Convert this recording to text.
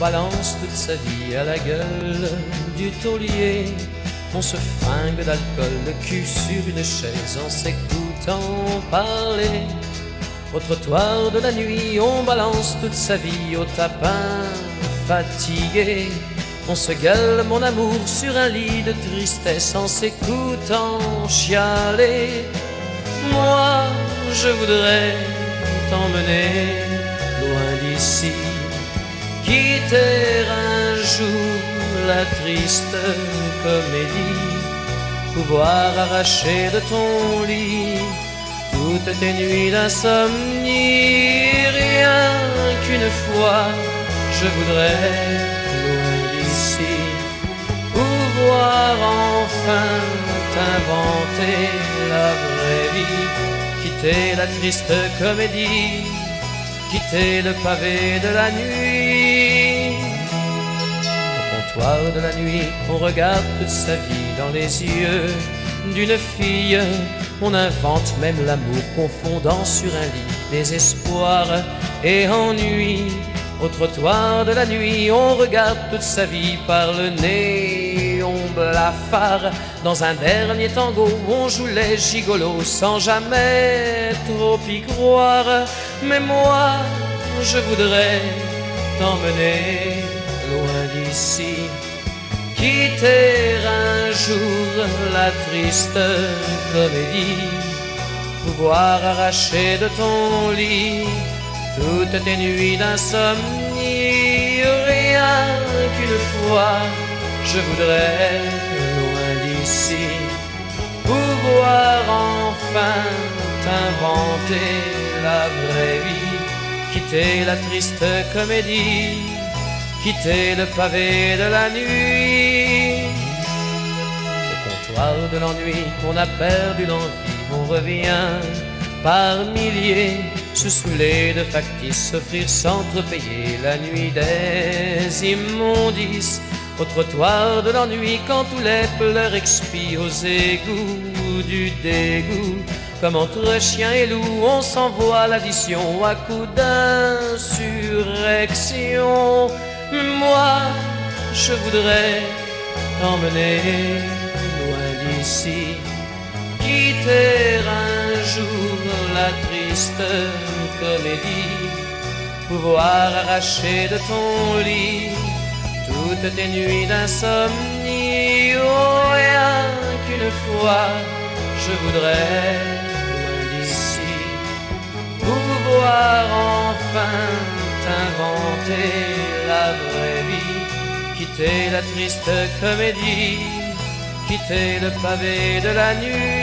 balance toute sa vie à la gueule du taulier. On se fringue d'alcool, le cul sur une chaise en s'écoutant parler. Au trottoir de la nuit, on balance toute sa vie au tapin fatigué. On se gueule, mon amour, sur un lit de tristesse en s'écoutant chialer. Moi, je voudrais t'emmener loin d'ici, quitter un jour la triste comédie, pouvoir arracher de ton lit toutes tes nuits d'insomnie. Rien qu'une fois, je voudrais loin d'ici pouvoir enfin t'inventer la vraie vie, quitter la triste comédie, quitter le pavé de la nuit. Au comptoir de la nuit, on regarde toute sa vie dans les yeux d'une fille. On invente même l'amour, confondant sur un lit désespoir et ennui. Au trottoir de la nuit, on regarde toute sa vie par le nez, on blafard. Dans un dernier tango, on joue les gigolos sans jamais trop y croire. Mais moi, je voudrais t'emmener loin d'ici, quitter un jour la triste comédie, pouvoir arracher de ton lit toutes tes nuits d'insomnie. Rien qu'une fois, je voudrais loin d'ici pouvoir enfin t'inventer la vraie vie, quitter la triste comédie, quitter le pavé de la nuit. Au comptoir de l'ennui, on a perdu l'envie, on revient par milliers, se saouler de factices, s'offrir sans trop payer la nuit des immondices. Au trottoir de l'ennui, quand tous les pleurs expient aux égouts du dégoût, comme entre chien et loup, on s'envoie l'addition à coups d'insurrection. Moi, je voudrais t'emmener loin d'ici, quitter un jour la triste comédie, pouvoir arracher de ton lit toutes tes nuits d'insomnie. Oh, rien qu'une fois, je voudrais loin d'ici pouvoir enfin t'inventer la vraie vie, quitter la triste comédie, quitter le pavé de la nuit.